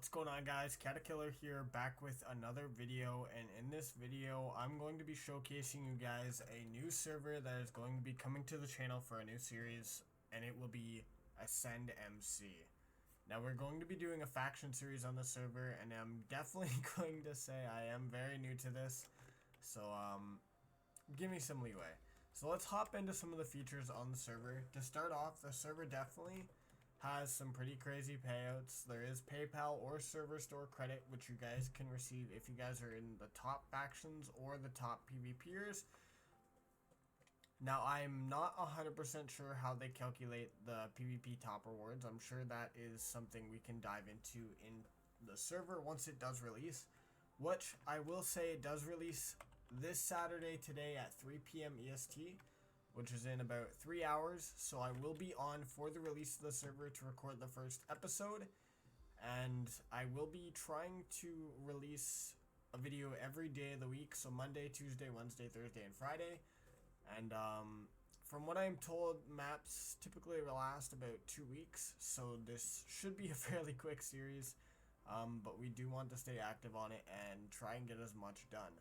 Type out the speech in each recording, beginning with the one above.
What's going on, guys? Caterkiller here, back with another video, and in this video I'm going to be showcasing you guys a new server that is going to be coming to the channel for a new series, and it will be AscendMC. Now we're going to be doing a faction series on the server, and I'm definitely going to say I am very new to this, so give me some leeway. So let's hop into some of the features on the server. To start off, the server definitely has some pretty crazy payouts. There is PayPal or server store credit, which you guys can receive if you guys are in the top factions or the top PvPers. Now, I'm not 100% sure how they calculate the PvP top rewards. I'm sure that is something we can dive into in the server once it does release, which I will say it does release this Saturday today at 3 p.m. EST, which is in about 3 hours, so I will be on for the release of the server to record the first episode, and I will be trying to release a video every day of the week, so Monday, Tuesday, Wednesday, Thursday, and Friday. And from what I'm told, maps typically last about 2 weeks, so this should be a fairly quick series, but we do want to stay active on it and try and get as much done.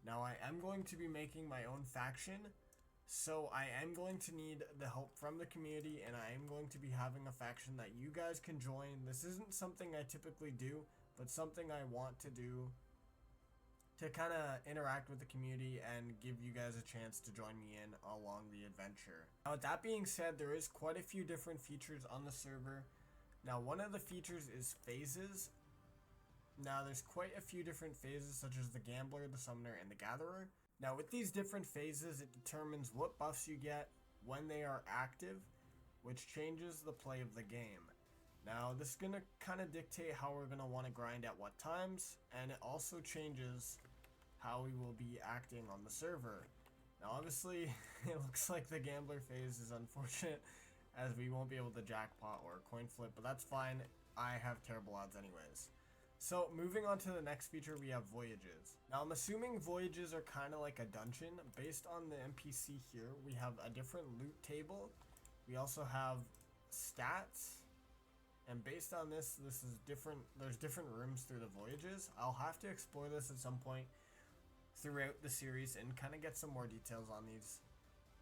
Now, I am going to be making my own faction, so I am going to need the help from the community, and I am going to be having a faction that you guys can join. This isn't something I typically do, but something I want to do to kind of interact with the community and give you guys a chance to join me in along the adventure. Now, with that being said, there is quite a few different features on the server. Now, one of the features is phases. Now, there's quite a few different phases, such as the Gambler, the Summoner, and the Gatherer. Now, with these different phases, it determines what buffs you get when they are active, which changes the play of the game. Now, this is going to kind of dictate how we're going to want to grind at what times, and it also changes how we will be acting on the server. Now, obviously, it looks like the Gambler phase is unfortunate, as we won't be able to jackpot or coin flip, but that's fine. I have terrible odds anyways. So, moving on to the next feature, we have Voyages. Now, I'm assuming Voyages are kind of like a dungeon. Based on the NPC here, we have a different loot table. We also have stats. And based on this is different. There's different rooms through the Voyages. I'll have to explore this at some point throughout the series and kind of get some more details on these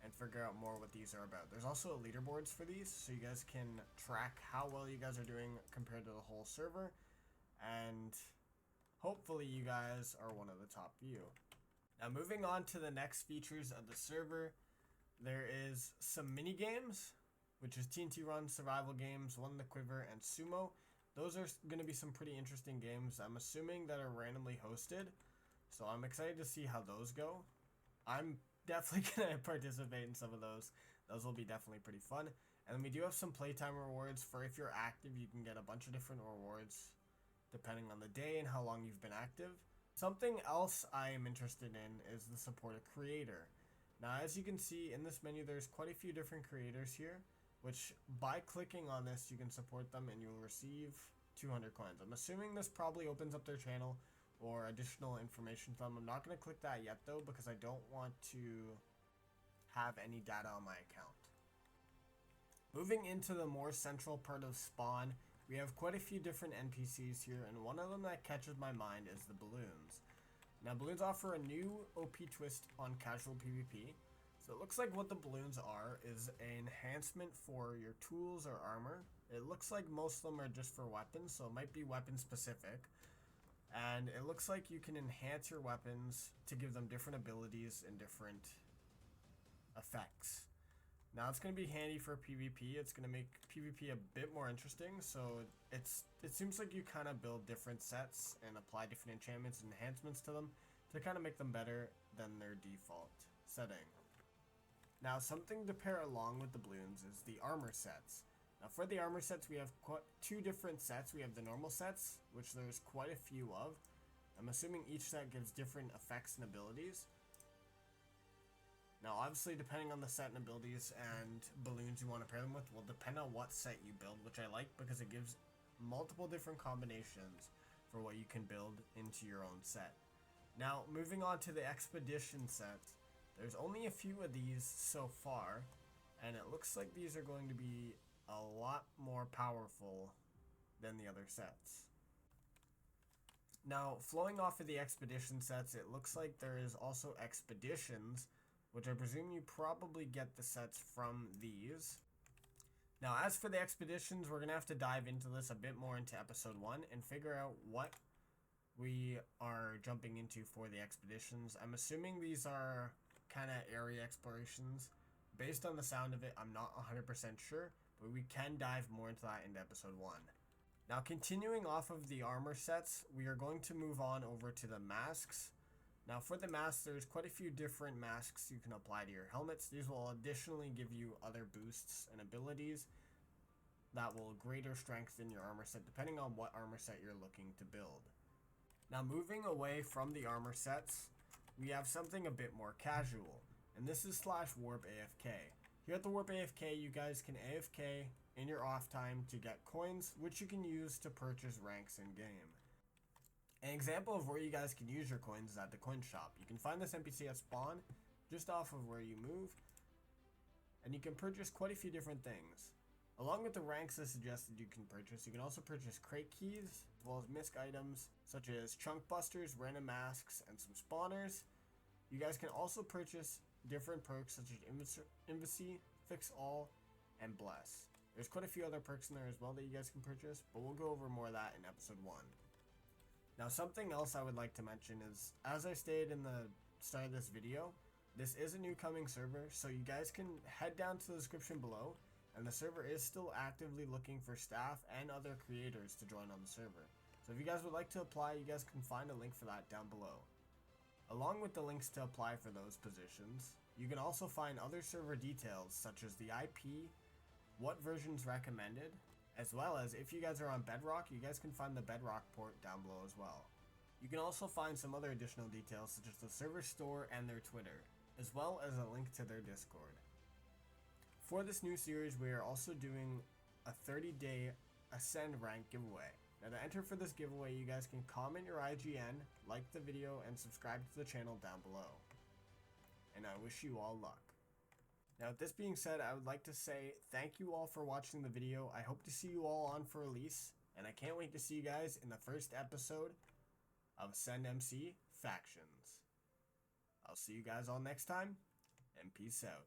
and figure out more what these are about. There's also leaderboards for these, so you guys can track how well you guys are doing compared to the whole server. And hopefully you guys are one of the top few. Now, moving on to the next features of the server, there is some mini games, which is TNT Run, Survival Games, One in the Quiver, and Sumo. Those are going to be some pretty interesting games, I'm assuming, that are randomly hosted, so I'm excited to see how those go. I'm definitely going to participate in some of those. Those will be definitely pretty fun. And then we do have some playtime rewards for if you're active. You can get a bunch of different rewards depending on the day and how long you've been active. Something else I am interested in is the support a creator. Now, as you can see in this menu, there's quite a few different creators here, which by clicking on this, you can support them and you'll receive 200 coins. I'm assuming this probably opens up their channel or additional information to them. I'm not going to click that yet though, because I don't want to have any data on my account. Moving into the more central part of spawn, we have quite a few different NPCs here, and one of them that catches my mind is the balloons. Now, balloons offer a new OP twist on casual PvP. So it looks like what the balloons are is an enhancement for your tools or armor. It looks like most of them are just for weapons, so it might be weapon specific. And it looks like you can enhance your weapons to give them different abilities and different effects. Now, it's going to be handy for PvP. It's going to make PvP a bit more interesting. So it seems like you kind of build different sets and apply different enchantments and enhancements to them to kind of make them better than their default setting. Now, something to pair along with the balloons is the armor sets. Now, for the armor sets, we have two different sets. We have the normal sets, which there's quite a few of. I'm assuming each set gives different effects and abilities. Now, obviously, depending on the set and abilities and balloons you want to pair them with will depend on what set you build, which I like because it gives multiple different combinations for what you can build into your own set. Now, moving on to the expedition sets, there's only a few of these so far, and it looks like these are going to be a lot more powerful than the other sets. Now, flowing off of the expedition sets, it looks like there is also expeditions, which I presume you probably get the sets from these. Now, as for the expeditions, we're going to have to dive into this a bit more into episode 1 and figure out what we are jumping into for the expeditions. I'm assuming these are kind of area explorations. Based on the sound of it, I'm not 100% sure, but we can dive more into that in episode 1. Now, continuing off of the armor sets, we are going to move on over to the masks. Now, for the masks, there's quite a few different masks you can apply to your helmets. These will additionally give you other boosts and abilities that will greater strengthen your armor set depending on what armor set you're looking to build. Now, moving away from the armor sets, we have something a bit more casual, and this is /warp AFK. Here at the Warp AFK, you guys can AFK in your off time to get coins, which you can use to purchase ranks in game. An example of where you guys can use your coins is at the coin shop. You can find this NPC at spawn, just off of where you move, and you can purchase quite a few different things. Along with the ranks as suggested you can purchase, you can also purchase crate keys, as well as misc items, such as chunk busters, random masks, and some spawners. You guys can also purchase different perks such as Embassy, Fix All, and Bless. There's quite a few other perks in there as well that you guys can purchase, but we'll go over more of that in episode 1. Now, something else I would like to mention is, as I stated in the start of this video, this is a new coming server, so you guys can head down to the description below, and the server is still actively looking for staff and other creators to join on the server. So if you guys would like to apply, you guys can find a link for that down below. Along with the links to apply for those positions, you can also find other server details such as the IP, what version's recommended, as well as if you guys are on Bedrock, you guys can find the Bedrock Port down below as well. You can also find some other additional details such as the server store and their Twitter, as well as a link to their Discord. For this new series, we are also doing a 30-day Ascend rank giveaway. Now, to enter for this giveaway, you guys can comment your IGN, like the video, and subscribe to the channel down below. And I wish you all luck. Now, with this being said, I would like to say thank you all for watching the video. I hope to see you all on for release, and I can't wait to see you guys in the first episode of AscendMC Factions. I'll see you guys all next time, and peace out.